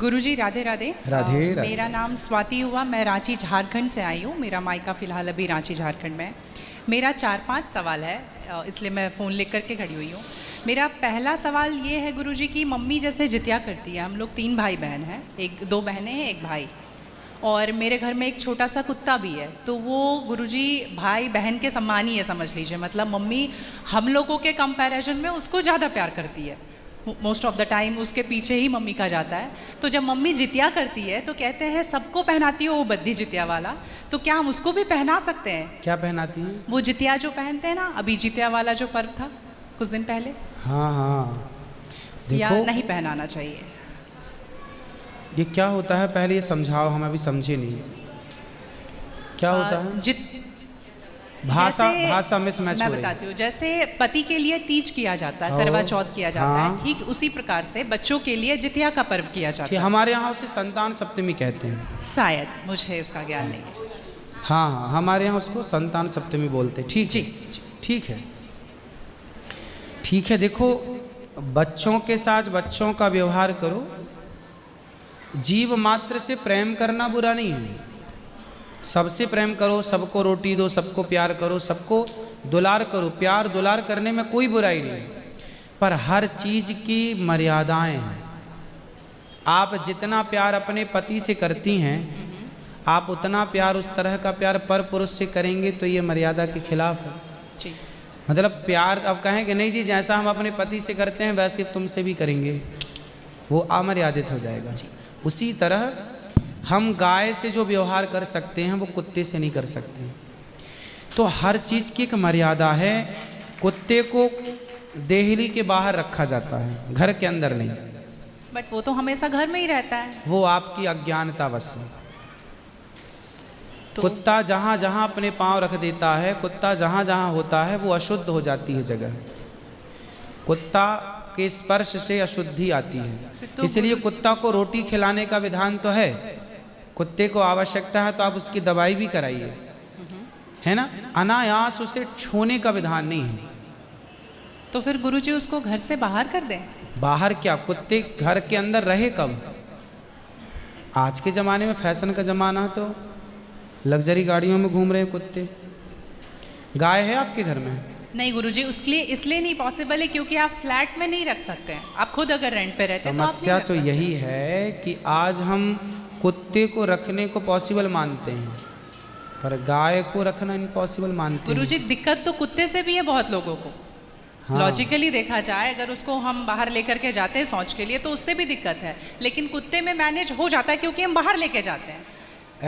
गुरुजी राधे राधे। राधे राधे। मेरा नाम स्वाति हुआ, मैं रांची झारखंड से आई हूँ। मेरा मायका फ़िलहाल अभी रांची झारखंड में है। मेरा 4-5 सवाल है, इसलिए मैं फ़ोन लेकर के खड़ी हुई हूँ। मेरा पहला सवाल ये है गुरुजी कि मम्मी जैसे जितिया करती है, हम लोग 3 भाई बहन हैं, 2 बहनें हैं, 1 भाई, और मेरे घर में एक छोटा सा कुत्ता भी है। तो वो गुरुजी भाई बहन के समान ही है, समझ लीजिए। मतलब मम्मी हम लोगों के कंपैरिजन में उसको ज़्यादा प्यार करती है। मोस्ट ऑफ द टाइम उसके पीछे ही मम्मी का जाता है। तो जब मम्मी जितिया करती है तो कहते हैं सबको पहनाती हो वो बद्धी जितिया वाला, तो क्या हम उसको भी पहना सकते हैं? क्या पहनाती हैं? वो जितिया जो पहनते हैं ना, अभी जितिया वाला जो पर्व था कुछ दिन पहले। हाँ हाँ, या देखो नहीं पहनाना चाहिए? ये क्या होता है, पहले ये समझाओ, हम अभी समझे नहीं क्या होता है। भाषा मिसमैच हो रही है। मैं बताती हूँ, जैसे पति के लिए तीज किया जाता है, करवा चौथ किया जाता है, ठीक उसी प्रकार से बच्चों के लिए जितिया का पर्व किया जाता है। हमारे यहाँ उसे संतान सप्तमी कहते हैं शायद, मुझे इसका ज्ञान नहीं है। हाँ, हमारे यहाँ उसको संतान सप्तमी बोलते हैं। ठीक जी, ठीक है, ठीक है। देखो, बच्चों के साथ बच्चों का व्यवहार करो, जीव मात्र से प्रेम करना बुरा नहीं है। सबसे प्रेम करो, सबको रोटी दो, सबको प्यार करो, सबको दुलार करो। प्यार दुलार करने में कोई बुराई नहीं, पर हर चीज़ की मर्यादाएं हैं। आप जितना प्यार अपने पति से करती हैं, आप उतना प्यार, उस तरह का प्यार पर पुरुष से करेंगे तो ये मर्यादा के खिलाफ है। जी। मतलब प्यार अब कहेंगे नहीं जी, जैसा हम अपने पति से करते हैं वैसे तुमसे भी करेंगे, वो अमर्यादित हो जाएगा। उसी तरह हम गाय से जो व्यवहार कर सकते हैं वो कुत्ते से नहीं कर सकते। तो हर चीज़ की एक मर्यादा है। कुत्ते को देहली के बाहर रखा जाता है, घर के अंदर नहीं। बट वो तो हमेशा घर में ही रहता है। वो आपकी अज्ञानतावश है। तो कुत्ता जहाँ जहाँ अपने पाँव रख देता है, कुत्ता जहाँ जहाँ होता है वो अशुद्ध हो जाती है जगह। कुत्ता के स्पर्श से अशुद्धि आती है। तो इसलिए कुत्ता को रोटी खिलाने का विधान तो है। कुत्ते को आवश्यकता है तो आप उसकी दवाई भी कराइए, है ना। अनायास उसे छूने का विधान नहीं है। तो फिर गुरुजी उसको घर से बाहर कर दें? बाहर क्या, कुत्ते घर के अंदर रहे कब? आज के ज़माने में फैशन का ज़माना, तो लग्जरी गाड़ियों में घूम रहे हैं कुत्ते। गाय है आपके घर में? नहीं गुरुजी, उसके लिए इसलिए नहीं पॉसिबल है क्योंकि आप फ्लैट में नहीं रख सकते हैं। आप खुद अगर रेंट पे रहते हैं तो समस्या तो यही है कि आज हम कुत्ते को रखने को पॉसिबल मानते हैं, पर गाय को रखना इम्पॉसिबल मानते हैं। गुरुजी, दिक्कत तो कुत्ते से भी है बहुत लोगों को। हाँ। लॉजिकली देखा जाए, अगर उसको हम बाहर लेकर के जाते हैं शौच के लिए तो उससे भी दिक्कत है, लेकिन कुत्ते में मैनेज हो जाता है क्योंकि हम बाहर लेके जाते हैं।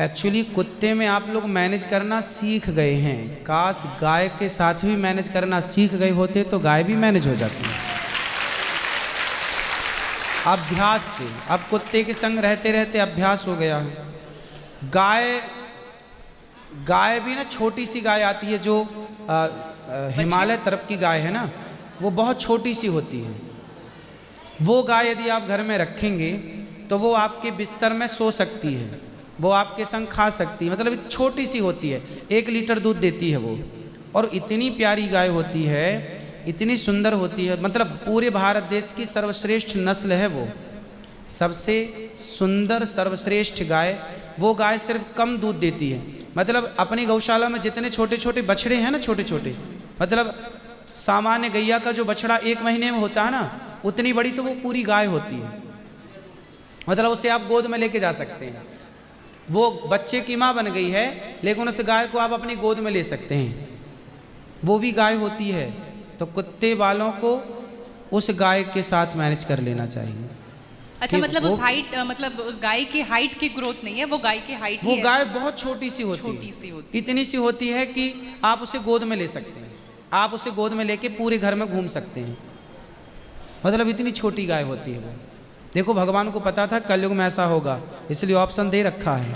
एक्चुअली कुत्ते में आप लोग मैनेज करना सीख गए हैं। काश गाय के साथ भी मैनेज करना सीख गए होते तो गाय भी मैनेज हो जाती है अभ्यास से। अब कुत्ते के संग रहते रहते अभ्यास हो गया है। गाय भी ना, छोटी सी गाय आती है जो हिमालय तरफ की गाय है ना, वो बहुत छोटी सी होती है। वो गाय यदि आप घर में रखेंगे तो वो आपके बिस्तर में सो सकती है, वो आपके संग खा सकती है। मतलब इतनी छोटी सी होती है, 1 लीटर दूध देती है वो, और इतनी प्यारी गाय होती है, इतनी सुंदर होती है। मतलब पूरे भारत देश की सर्वश्रेष्ठ नस्ल है वो, सबसे सुंदर सर्वश्रेष्ठ गाय। वो गाय सिर्फ कम दूध देती है। मतलब अपनी गौशाला में जितने छोटे छोटे बछड़े हैं ना, छोटे छोटे, मतलब सामान्य गैया का जो बछड़ा 1 महीने में होता है ना, उतनी बड़ी तो वो पूरी गाय होती है। मतलब उसे आप गोद में लेके जा सकते हैं। वो बच्चे की माँ बन गई है, लेकिन उस गाय को आप अपनी गोद में ले सकते हैं, वो भी गाय होती है। तो कुत्ते वालों को उस गाय के साथ मैनेज कर लेना चाहिए। अच्छा, मतलब उस हाइट, मतलब उस गाय की हाइट की ग्रोथ नहीं है, वो गाय की हाइट, वो गाय बहुत छोटी सी होती है, इतनी सी होती है कि आप उसे गोद में ले सकते हैं। आप उसे गोद में लेके पूरे घर में घूम सकते हैं। मतलब इतनी छोटी गाय होती है वो। देखो, भगवान को पता था कलयुग में ऐसा होगा, इसलिए ऑप्शन दे रखा है।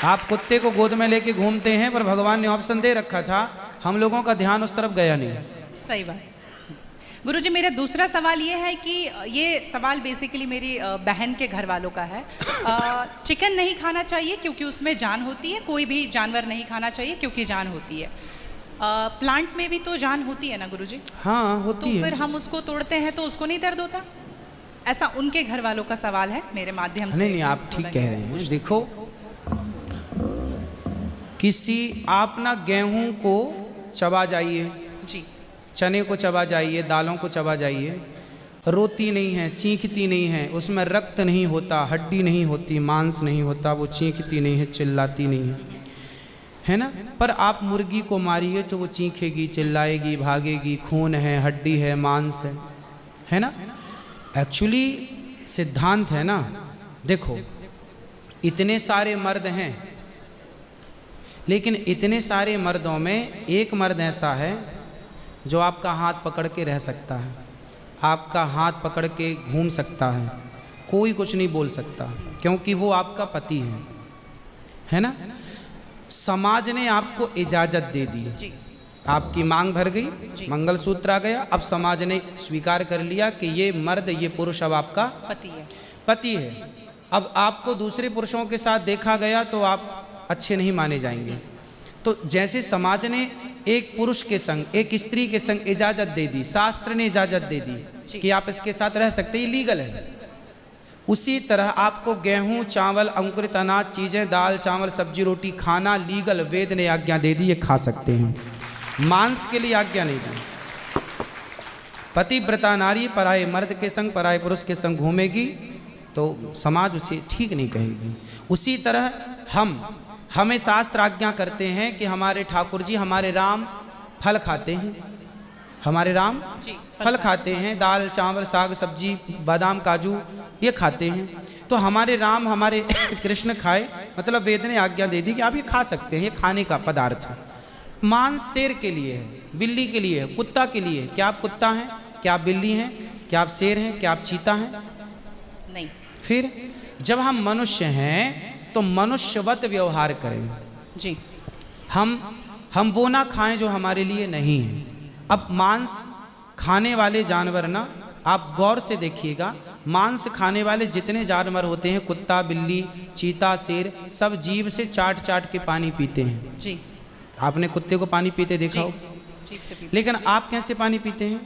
आप कुत्ते को गोद में लेके घूमते हैं, पर भगवान ने ऑप्शन दे रखा था, हम लोगों का ध्यान उस तरफ गया नहीं। सही बात। गुरुजी, मेरा दूसरा सवाल ये है कि ये सवाल बेसिकली मेरी बहन के घर वालों का है। चिकन नहीं खाना चाहिए क्योंकि उसमें जान होती है, कोई भी जानवर नहीं खाना चाहिए क्योंकि जान होती है। प्लांट में भी तो जान होती है ना गुरुजी? हाँ होती है। तो फिर हम उसको तोड़ते हैं तो उसको नहीं दर्द होता? ऐसा उनके घर वालों का सवाल है, मेरे माध्यम से। नहीं, आप ठीक कह रहे हैं। देखो, आप ना गेहूं को चबा जाइए जी, चने को चबा जाइए, दालों को चबा जाइए, रोती नहीं है, चीखती नहीं है, उसमें रक्त नहीं होता, हड्डी नहीं होती, मांस नहीं होता, वो चीखती नहीं है, चिल्लाती नहीं है ना। पर आप मुर्गी को मारिए तो वो चीखेगी, चिल्लाएगी, भागेगी, खून है, हड्डी है, मांस है ना। एक्चुअली सिद्धांत है ना। देखो, इतने सारे मर्द हैं, लेकिन इतने सारे मर्दों में एक मर्द ऐसा है जो आपका हाथ पकड़ के रह सकता है, आपका हाथ पकड़ के घूम सकता है, कोई कुछ नहीं बोल सकता, क्योंकि वो आपका पति है ना। समाज ने आपको इजाज़त दे दी, आपकी मांग भर गई, मंगलसूत्र आ गया, अब समाज ने स्वीकार कर लिया कि ये मर्द, ये पुरुष अब आपका पति है। अब आपको दूसरे पुरुषों के साथ देखा गया तो आप अच्छे नहीं माने जाएंगे। तो जैसे समाज ने एक पुरुष के संग, एक स्त्री के संग इजाज़त दे दी, शास्त्र ने इजाज़त दे दी कि आप इसके साथ रह सकते, ये लीगल है, उसी तरह आपको गेहूं, चावल, अंकुरित अनाज चीज़ें, दाल, चावल, सब्जी, रोटी खाना लीगल, वेद ने आज्ञा दे दी, ये खा सकते हैं। मांस के लिए आज्ञा नहीं दी। पतिव्रता नारी पराये मर्द के संग, पराये पुरुष के संग घूमेगी तो समाज उसे ठीक नहीं कहेगी। उसी तरह हमें शास्त्र आज्ञा करते हैं कि हमारे ठाकुर जी, हमारे राम फल खाते हैं, हमारे राम फल खाते हैं, दाल, चावल, साग, सब्जी, बादाम, काजू ये खाते हैं। तो हमारे राम, हमारे कृष्ण खाए, मतलब वेद ने आज्ञा दे दी कि आप ये खा सकते हैं, ये खाने का पदार्थ है। मांस शेर के लिए है, बिल्ली के लिए है, कुत्ता के लिए है। क्या आप कुत्ता हैं? क्या आप बिल्ली हैं? क्या आप शेर हैं? क्या आप चीता हैं? नहीं। फिर जब हम मनुष्य हैं तो मनुष्यवत व्यवहार करें जी। हम वो ना खाएं जो हमारे लिए नहीं है। अब मांस खाने वाले जानवर ना, आप गौर से देखिएगा, मांस खाने वाले जितने जानवर होते हैं, कुत्ता, बिल्ली, चीता, शेर, सब जीभ से चाट चाट के पानी पीते हैं जी। आपने कुत्ते को पानी पीते देखा हो? जीभ से पीते। लेकिन आप कैसे पानी पीते हैं?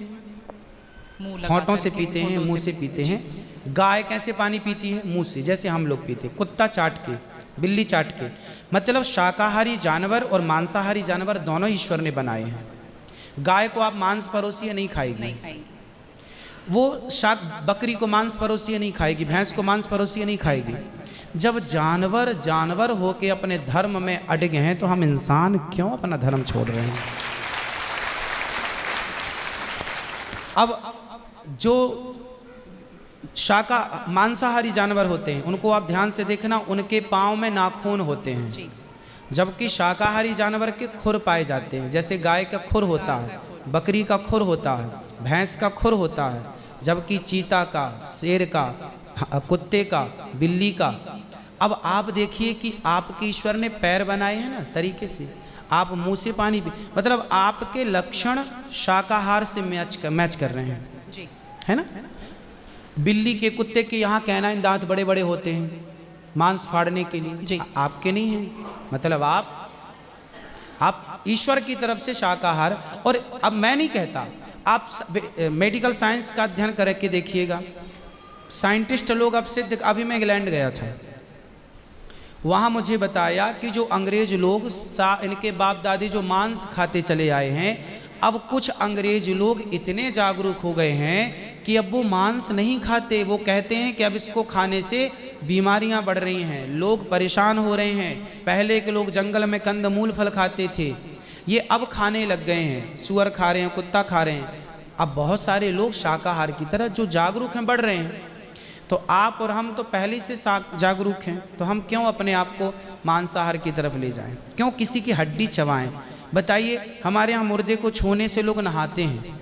होंठों से पीते हैं, मुंह से पीते हैं। गाय कैसे पानी पीती है? मुंह से, जैसे हम लोग पीते हैं, कुत्ता चाट के, बिल्ली चाट के। मतलब शाकाहारी जानवर और मांसाहारी जानवर दोनों ईश्वर ने बनाए हैं। गाय को आप मांस परोसिए, नहीं खाएगी, वो बकरी को मांस परोसिए नहीं खाएगी, भैंस को मांस परोसिए नहीं खाएगी। जब जानवर होके अपने धर्म में अड़े हैं, तो हम इंसान क्यों अपना धर्म छोड़ रहे हैं? अब जो मांसाहारी जानवर होते हैं, उनको आप ध्यान से देखना, उनके पाँव में नाखून होते हैं, जबकि शाकाहारी जानवर के खुर पाए जाते हैं। जैसे गाय का खुर होता है, बकरी का खुर होता है, भैंस का खुर होता है, जबकि चीता का, शेर का, कुत्ते का, बिल्ली का। अब आप देखिए कि आपके ईश्वर ने पैर बनाए हैं ना तरीके से, आप मुंह से पानी पी, मतलब आपके लक्षण शाकाहार से मैच कर रहे हैं जी, है ना। बिल्ली के, कुत्ते के यहाँ कैनाइन दांत बड़े बड़े होते हैं मांस फाड़ने के लिए जी। आपके नहीं है, मतलब आप ईश्वर की तरफ से शाकाहार। और अब मैं नहीं कहता, आप मेडिकल साइंस का अध्ययन करके देखिएगा, साइंटिस्ट लोग अब सिद्ध, अभी मैं इंग्लैंड गया था, वहाँ मुझे बताया कि जो अंग्रेज लोग इनके बाप दादी जो मांस खाते चले आए हैं, अब कुछ अंग्रेज लोग इतने जागरूक हो गए हैं कि अब वो मांस नहीं खाते। वो कहते हैं कि अब इसको खाने से बीमारियां बढ़ रही हैं, लोग परेशान हो रहे हैं। पहले के लोग जंगल में कंदमूल फल खाते थे, ये अब खाने लग गए हैं, सुअर खा रहे हैं, कुत्ता खा रहे हैं। अब बहुत सारे लोग शाकाहार की तरह जो जागरूक हैं बढ़ रहे हैं। तो आप और हम तो पहले से जागरूक हैं, तो हम क्यों अपने आप को मांसाहार की तरफ ले जाएं? क्यों किसी की हड्डी चबाएं? बताइए, हमारे यहाँ मुर्दे को छूने से लोग नहाते हैं,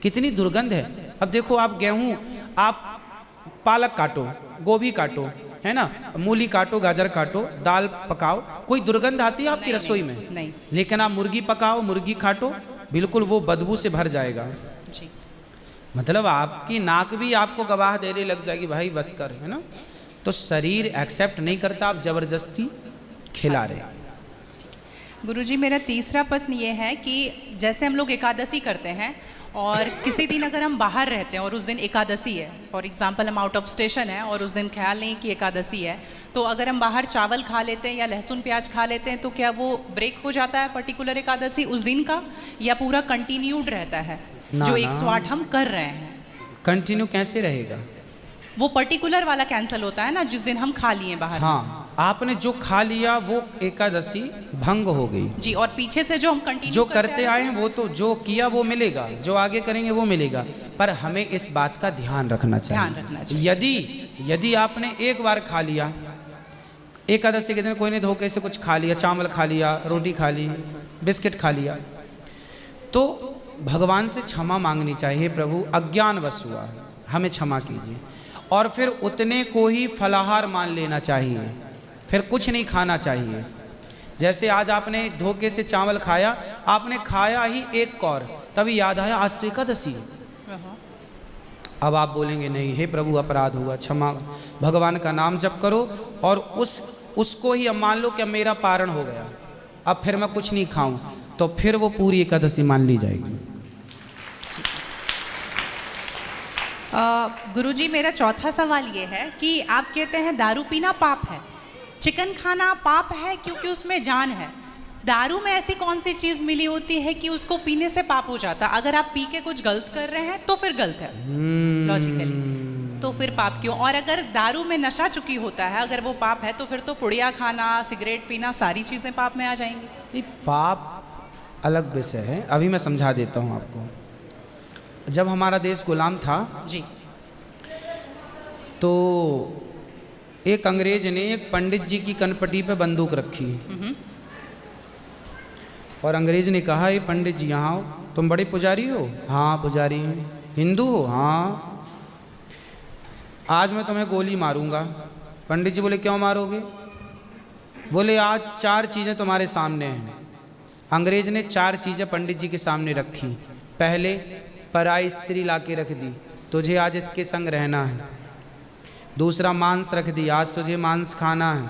कितनी दुर्गंध है। अब देखो, आप गेहूँ, आप पालक काटो, गोभी काटो, है ना, मूली काटो, गाजर काटो, दाल पकाओ, कोई दुर्गंध आती है आपकी रसोई में? नहीं। लेकिन आप मुर्गी पकाओ, मुर्गी काटो, बिल्कुल वो बदबू से भर जाएगा जी। मतलब आपकी नाक भी आपको गवाह देने लग जाएगी, भाई बस कर, है ना। तो शरीर एक्सेप्ट नहीं करता, आप जबरदस्ती खिला रहे। गुरुजी, मेरा तीसरा प्रश्न ये है कि जैसे हम लोग एकादशी करते हैं और किसी दिन अगर हम बाहर रहते हैं और उस दिन एकादशी है, फॉर एग्जांपल हम आउट ऑफ स्टेशन है और उस दिन ख्याल नहीं कि एकादशी है, तो अगर हम बाहर चावल खा लेते हैं या लहसुन प्याज खा लेते हैं तो क्या वो ब्रेक हो जाता है पर्टिकुलर एकादशी उस दिन का, या पूरा कंटिन्यूड रहता है जो 108 हम कर रहे हैं? कंटिन्यू कैसे रहेगा? वो पर्टिकुलर वाला कैंसिल होता है ना जिस दिन हम खा लिए बाहर। हाँ, आपने जो खा लिया वो एकादशी भंग हो गई जी, और पीछे से जो हम कंटिन्यू जो करते आए हैं वो तो जो किया वो मिलेगा, जो आगे करेंगे वो मिलेगा। पर हमें इस बात का ध्यान रखना चाहिए। यदि आपने एक बार खा लिया, एकादशी के दिन कोई ने धोखे से कुछ खा लिया, चावल खा लिया, रोटी खा ली, बिस्किट खा लिया, तो भगवान से क्षमा मांगनी चाहिए, प्रभु अज्ञानवश हुआ, हमें क्षमा कीजिए। और फिर उतने को ही फलाहार मान लेना चाहिए, फिर कुछ नहीं खाना चाहिए। जैसे आज आपने धोखे से चावल खाया, आपने खाया ही एक कौर, तभी याद आया आज तो एकादशी है। अब आप बोलेंगे नहीं, हे प्रभु अपराध हुआ, क्षमा, भगवान का नाम जप करो और उसको ही अब मान लो कि अब मेरा पारण हो गया, अब फिर मैं कुछ नहीं खाऊं, तो फिर वो पूरी एकादशी मान ली जाएगी। गुरुजी, मेरा चौथा सवाल ये है कि आप कहते हैं दारू पीना पाप है, चिकन खाना पाप है क्योंकि उसमें जान है। दारू में ऐसी कौन सी चीज़ मिली होती है कि उसको पीने से पाप हो जाता? अगर आप पी के कुछ गलत कर रहे हैं तो फिर गलत है लॉजिकली, तो फिर पाप क्यों? और अगर दारू में नशा चुकी होता है, अगर वो पाप है, तो फिर तो पुड़िया खाना, सिगरेट पीना, सारी चीज़ें पाप में आ जाएंगी। पाप अलग विषय है, अभी मैं समझा देता हूँ आपको। जब हमारा देश गुलाम था जी, तो एक अंग्रेज ने एक पंडित जी की कनपटी पे बंदूक रखी और अंग्रेज ने कहा, ये पंडित जी यहाँ आओ, तुम बड़े पुजारी हो? हाँ पुजारी हैं। हिंदू हो? हाँ। आज मैं तुम्हें गोली मारूंगा। पंडित जी बोले क्यों मारोगे? बोले आज 4 चीज़ें तुम्हारे सामने हैं। अंग्रेज ने 4 चीज़ें पंडित जी के सामने रखी। पहले पराई स्त्री लाके रख दी, तुझे आज इसके संग रहना है। दूसरा मांस रख दिया, आज तुझे मांस खाना है।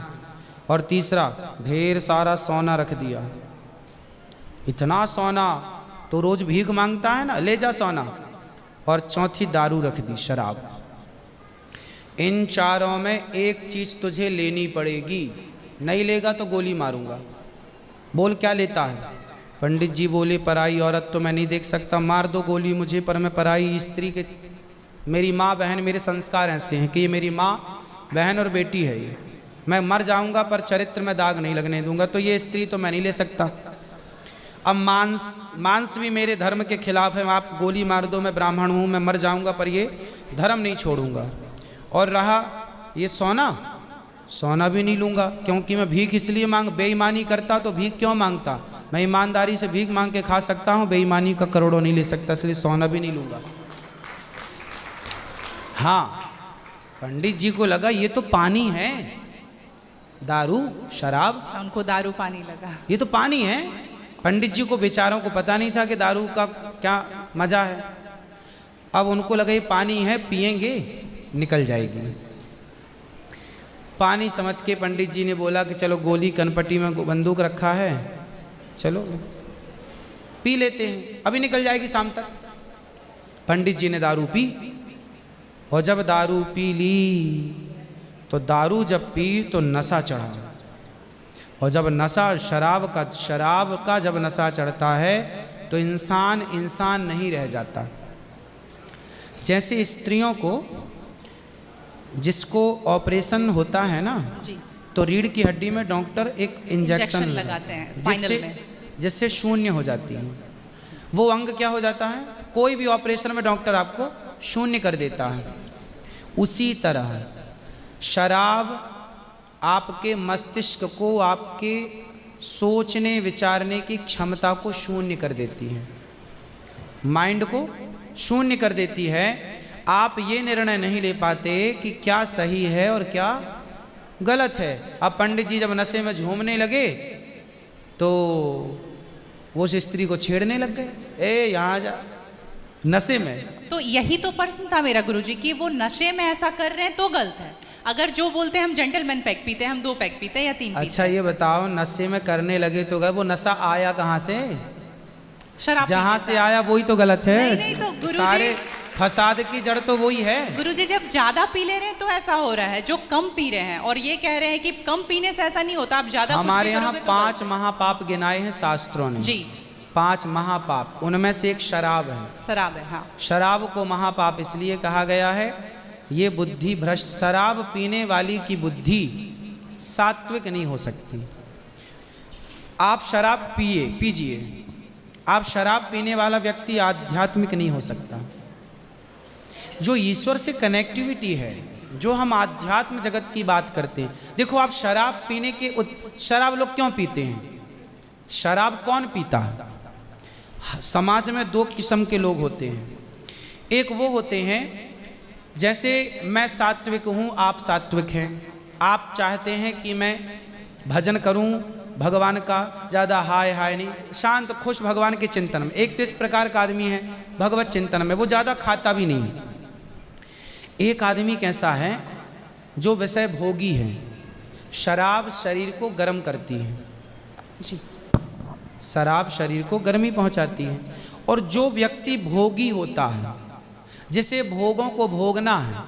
और तीसरा ढेर सारा सोना रख दिया। इतना सोना तो रोज भीख मांगता है ना, ले जा सोना। और चौथी दारू रख दी, शराब। इन चारों में एक चीज तुझे लेनी पड़ेगी, नहीं लेगा तो गोली मारूंगा। बोल क्या लेता है? पंडित जी बोले पराई औरत तो मैं नहीं देख सकता, मार दो गोली मुझे, पर मैं पराई स्त्री के, मेरी माँ बहन, मेरे संस्कार ऐसे हैं कि ये मेरी माँ बहन और बेटी है, ये मैं मर जाऊंगा पर चरित्र में दाग नहीं लगने दूंगा, तो ये स्त्री तो मैं नहीं ले सकता। अब मांस भी मेरे धर्म के खिलाफ है, आप गोली मार दो, मैं ब्राह्मण हूँ, मैं मर जाऊंगा पर ये धर्म नहीं छोड़ूंगा। और रहा ये सोना भी नहीं लूँगा, क्योंकि मैं भीख इसलिए बेईमानी करता तो भीख क्यों मांगता? मैं ईमानदारी से भीख मांग के खा सकता हूँ, बेईमानी का करोड़ों नहीं ले सकता, इसलिए सोना भी नहीं लूँगा। हाँ, पंडित जी को लगा ये तो पानी है, दारू शराब, उनको दारू पानी लगा, ये तो पानी है। पंडित जी को बेचारों को पता नहीं था कि दारू का क्या मजा है। अब उनको लगा ये पानी है, पिएंगे निकल जाएगी। पानी समझ के पंडित जी ने बोला कि चलो गोली कनपटी में बंदूक रखा है, चलो पी लेते हैं, अभी निकल जाएगी शाम तक। पंडित जी ने दारू पी, और जब दारू पी ली तो दारू जब पी तो नशा चढ़ा। और जब नशा शराब का जब नशा चढ़ता है तो इंसान नहीं रह जाता। जैसे स्त्रियों को जिसको ऑपरेशन होता है ना जी, तो रीढ़ की हड्डी में डॉक्टर एक इंजेक्शन लगाते हैं स्पाइनल में, जिससे शून्य हो जाती है। वो अंग क्या हो जाता है? कोई भी ऑपरेशन में डॉक्टर आपको शून्य कर देता है। उसी तरह शराब आपके मस्तिष्क को, आपके सोचने विचारने की क्षमता को शून्य कर देती है, माइंड को शून्य कर देती है। आप ये निर्णय नहीं ले पाते कि क्या सही है और क्या गलत है। अब पंडित जी जब नशे में झूमने लगे तो वो उस स्त्री को छेड़ने लग गए, ए यहाँ जा, नशे में। तो यही तो प्रश्न था मेरा गुरुजी कि वो नशे में ऐसा कर रहे हैं तो गलत है। अगर जो बोलते हैं हम जेंटलमैन पैक पीते हैं, हम 2 पैक पीते हैं या 3 पीते हैं। अच्छा ये बताओ, नशे में करने लगे तो गए, वो नशा आया कहाँ से? शराब जहाँ पीने से आया वही तो गलत है। नहीं, तो गुरुजी- सारे फसाद की जड़ तो वही है। गुरुजी जब ज्यादा पी ले रहे हैं तो ऐसा हो रहा है, जो कम पी रहे हैं और ये कह रहे हैं कि कम पीने से ऐसा नहीं होता, आप ज्यादा कुछ हमारे भी यहाँ करोगे तो 5 महापाप गिनाए हैं शास्त्रों ने। जी 5 महापाप, उनमें से एक शराब है। शराब है, हाँ। शराब को महापाप इसलिए कहा गया है, ये बुद्धि भ्रष्ट, शराब पीने वाली की बुद्धि सात्विक नहीं हो सकती। आप शराब पीजिए, आप शराब पीने वाला व्यक्ति आध्यात्मिक नहीं हो सकता। जो ईश्वर से कनेक्टिविटी है, जो हम आध्यात्म जगत की बात करते हैं, देखो आप शराब पीने के शराब लोग क्यों पीते हैं? शराब कौन पीता है? समाज में 2 किस्म के लोग होते हैं। एक वो होते हैं, जैसे मैं सात्विक हूँ, आप सात्विक हैं, आप चाहते हैं कि मैं भजन करूँ भगवान का, ज़्यादा हाय हाय नहीं, शांत खुश भगवान के चिंतन में। एक तो इस प्रकार का आदमी है भगवत चिंतन में, वो ज़्यादा खाता भी नहीं। एक आदमी कैसा है जो विषय भोगी है। शराब शरीर को गर्म करती है जी, शराब शरीर को गर्मी पहुंचाती है। और जो व्यक्ति भोगी होता है, जिसे भोगों को भोगना है,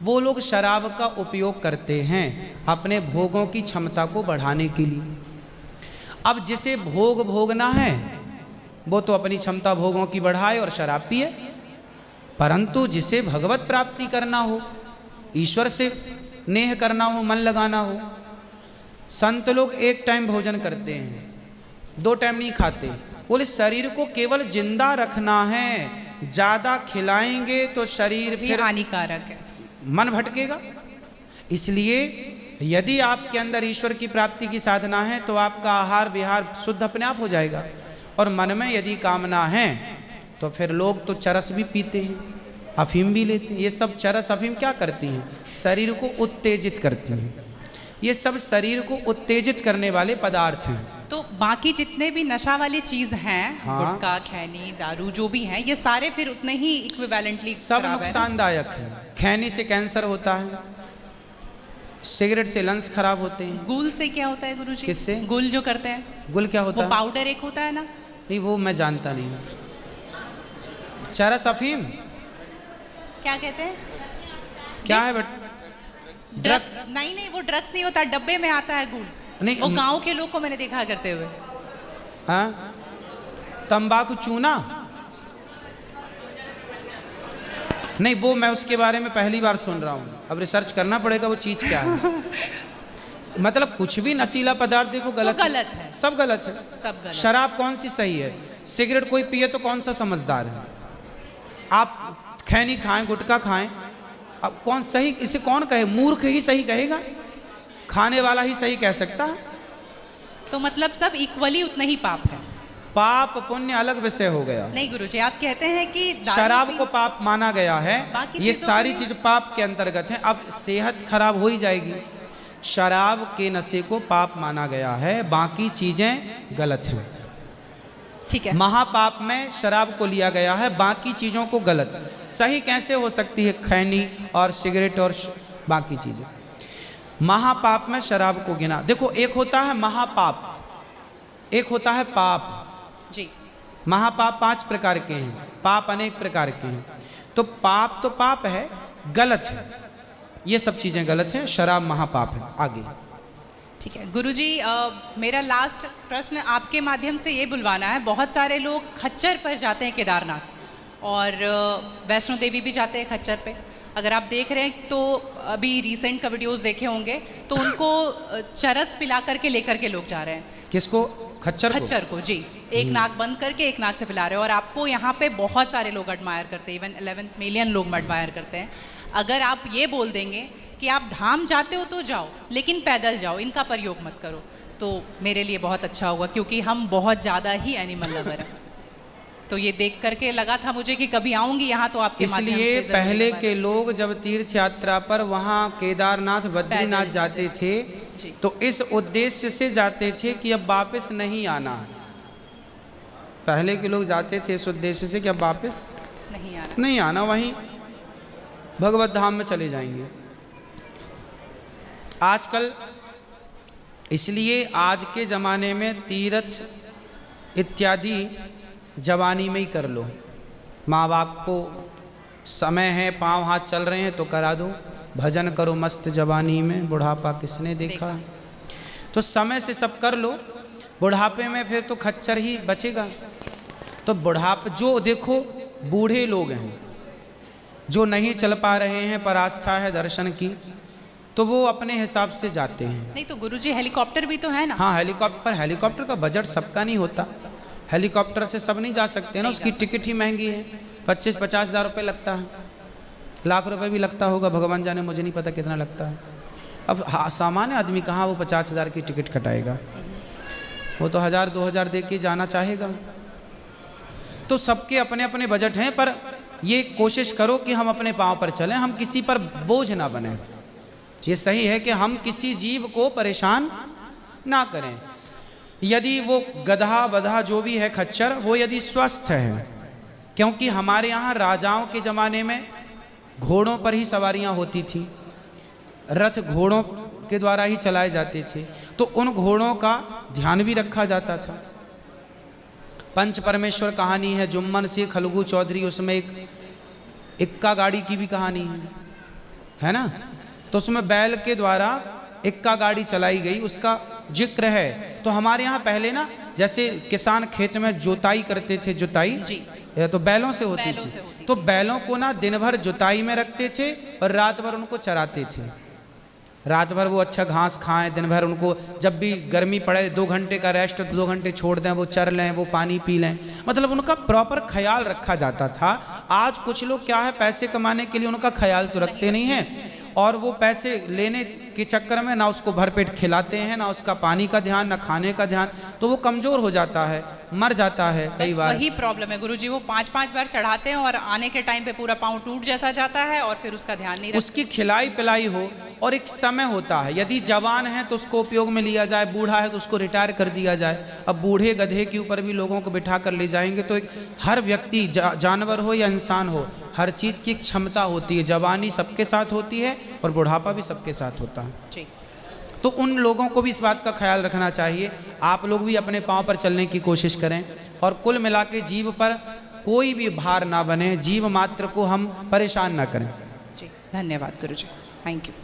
वो लोग शराब का उपयोग करते हैं अपने भोगों की क्षमता को बढ़ाने के लिए। अब जिसे भोग भोगना है वो तो अपनी क्षमता भोगों की बढ़ाए और शराब पिए, परंतु जिसे भगवत प्राप्ति करना हो, ईश्वर से नेह करना हो, मन लगाना हो, संत लोग 1 टाइम भोजन करते हैं, 2 टाइम नहीं खाते। बोले शरीर को केवल जिंदा रखना है, ज़्यादा खिलाएंगे तो शरीर फिर हानिकारक है, मन भटकेगा। इसलिए यदि आपके अंदर ईश्वर की प्राप्ति की साधना है तो आपका आहार विहार शुद्ध अपने आप हो जाएगा। और मन में यदि कामना है तो फिर लोग तो चरस भी पीते हैं, अफीम भी लेते हैं। ये सब चरस अफीम क्या करती हैं? शरीर को उत्तेजित करती हैं। ये सब शरीर को उत्तेजित करने वाले पदार्थ हैं। तो बाकी जितने भी नशा वाली चीज हैं, हाँ। गुटखा, खैनी, दारू जो भी हैं, ये सारे फिर उतने ही इक्विवेलेंटली सब नुकसानदायक है। खैनी से कैंसर होता है, सिगरेट से लंग्स खराब होते हैं। गुल से क्या होता है गुरुजी? किससे? गुल जो करते हैं, गुल क्या होता वो है? पाउडर एक होता है ना? नहीं, वो मैं जानता नहीं। चरस अफीम क्या कहते हैं? क्या है बेटा? ड्रग्स? नहीं, वो ड्रग्स नहीं होता, डब्बे में आता है गुल। नहीं, वो गांव के लोग को मैंने देखा करते हुए। हाँ, तंबाकू चूना? नहीं, वो मैं उसके बारे में पहली बार सुन रहा हूँ, अब रिसर्च करना पड़ेगा वो चीज़ क्या है। मतलब कुछ भी नशीला पदार्थ देखो गलत तो गलत है, सब गलत है, सब गलत। शराब कौन सी सही है? सिगरेट कोई पिए तो कौन सा समझदार है? आप खैनी खाएं, गुटखा खाएं, अब कौन सही? इसे कौन कहे? मूर्ख ही सही कहेगा, खाने वाला ही सही कह सकता है। तो मतलब सब इक्वली उतना ही पाप है। पाप पुण्य अलग विषय हो गया। नहीं गुरुजी, आप कहते हैं कि शराब को पाप माना गया है, बाकी ये चीज़ों सारी को चीज पाप के अंतर्गत है। अब सेहत खराब हो ही जाएगी। शराब के नशे को पाप माना गया है, बाकी चीजें गलत हैं। ठीक है, महापाप में शराब को लिया गया है, बाकी चीजों को गलत। सही कैसे हो सकती है खैनी और सिगरेट और बाकी चीजें? महापाप में शराब को गिना। देखो, एक होता है महापाप, एक होता है पाप जी। महापाप 5 प्रकार के हैं, पाप अनेक प्रकार के हैं। तो पाप है, गलत है, ये सब चीजें गलत हैं। शराब महापाप है। आगे ठीक है गुरुजी, मेरा लास्ट प्रश्न आपके माध्यम से ये बुलवाना है। बहुत सारे लोग खच्चर पर जाते हैं केदारनाथ, और वैष्णो देवी भी जाते हैं खच्चर पे। अगर आप देख रहे हैं तो अभी रिसेंट का वीडियोस देखे होंगे, तो उनको चरस पिला करके लेकर के लोग जा रहे हैं। किसको? खच्चर को जी, एक नाक बंद करके एक नाक से पिला रहे हैं। और आपको यहाँ पे बहुत सारे लोग एडमायर करते हैं, इवन 11 मिलियन लोग एडमायर करते हैं। अगर आप ये बोल देंगे कि आप धाम जाते हो तो जाओ, लेकिन पैदल जाओ, इनका प्रयोग मत करो, तो मेरे लिए बहुत अच्छा होगा, क्योंकि हम बहुत ज़्यादा ही एनिमल लवर हैं। तो ये देख करके लगा था मुझे कि कभी आऊँगी यहाँ तो आपके माध्यम से। इसलिए पहले के लोग जब तीर्थ यात्रा पर वहाँ केदारनाथ बद्रीनाथ जाते थे, तो इस उद्देश्य से जाते थे कि अब वापस नहीं आना। पहले के लोग जाते थे इस उद्देश्य से कि अब वापस नहीं आना, वहीं भगवत धाम में चले जाएंगे। आजकल इसलिए आज के ज़माने में तीर्थ इत्यादि जवानी में ही कर लो। माँ बाप को समय है, पाँव हाथ चल रहे हैं तो करा दो। भजन करो मस्त जवानी में, बुढ़ापा किसने देखा। तो समय से सब कर लो, बुढ़ापे में फिर तो खच्चर ही बचेगा। तो बुढ़ापे जो देखो बूढ़े लोग हैं जो नहीं चल पा रहे हैं पर आस्था है दर्शन की, तो वो अपने हिसाब से जाते हैं। नहीं तो गुरुजी हेलीकॉप्टर भी तो है ना। हाँ हेलीकॉप्टर का बजट सबका नहीं होता, हेलीकॉप्टर से सब नहीं जा सकते ना, उसकी टिकट ही महंगी है, 25-50 हज़ार रुपये लगता है, लाख रुपए भी लगता होगा, भगवान जाने, मुझे नहीं पता कितना लगता है। अब सामान्य आदमी कहाँ वो 50 हज़ार की टिकट कटाएगा, वो तो 1000-2000 दे के जाना चाहेगा। तो सबके अपने अपने बजट हैं, पर ये कोशिश करो कि हम अपने पाँव पर चलें, हम किसी पर बोझ ना बने। ये सही है कि हम किसी जीव को परेशान ना करें। यदि वो गधा वधा जो भी है खच्चर, वो यदि स्वस्थ है, क्योंकि हमारे यहाँ राजाओं के ज़माने में घोड़ों पर ही सवारियाँ होती थी, रथ घोड़ों के द्वारा ही चलाए जाते थे, तो उन घोड़ों का ध्यान भी रखा जाता था। पंच परमेश्वर कहानी है जुम्मन से खलगू चौधरी, उसमें एक इक्का गाड़ी की भी कहानी है ना। तो उसमें बैल के द्वारा इक्का गाड़ी चलाई गई, उसका जिक्र है। तो हमारे यहाँ पहले ना जैसे किसान खेत में जुताई करते थे, जुताई तो बैलों से होती थी। तो बैलों को ना दिन भर जुताई में रखते थे और रात भर उनको चराते थे। रात भर वो अच्छा घास खाएं, दिन भर उनको जब भी गर्मी पड़े 2 घंटे का रेस्ट, 2 घंटे छोड़ दें, वो चर लें, वो पानी पी लें, मतलब उनका प्रॉपर ख्याल रखा जाता था। आज कुछ लोग क्या है, पैसे कमाने के लिए उनका ख्याल तो रखते नहीं हैं, और वो पैसे लेने के चक्कर में ना उसको भरपेट खिलाते हैं, ना उसका पानी का ध्यान, ना खाने का ध्यान, तो वो कमज़ोर हो जाता है, मर जाता है कई बार। वही प्रॉब्लम है गुरुजी, वो 5-5 बार चढ़ाते हैं और आने के टाइम पे पूरा पाँव टूट जैसा जाता है और फिर उसका ध्यान नहीं रखते। उसकी खिलाई पिलाई हो, और एक समय होता है, यदि जवान है तो उसको उपयोग में लिया जाए, बूढ़ा है तो उसको रिटायर कर दिया जाए। अब बूढ़े गधे के ऊपर भी लोगों को बिठा कर ले जाएंगे तो एक हर व्यक्ति जानवर हो या इंसान हो, हर चीज़ की क्षमता होती है। जवानी सबके साथ होती है और बुढ़ापा भी सबके साथ होता है जी। तो उन लोगों को भी इस बात का ख्याल रखना चाहिए। आप लोग भी अपने पाँव पर चलने की कोशिश करें, और कुल मिला के जीव पर कोई भी भार ना बने, जीव मात्र को हम परेशान ना करें। जी धन्यवाद गुरुजी, थैंक यू।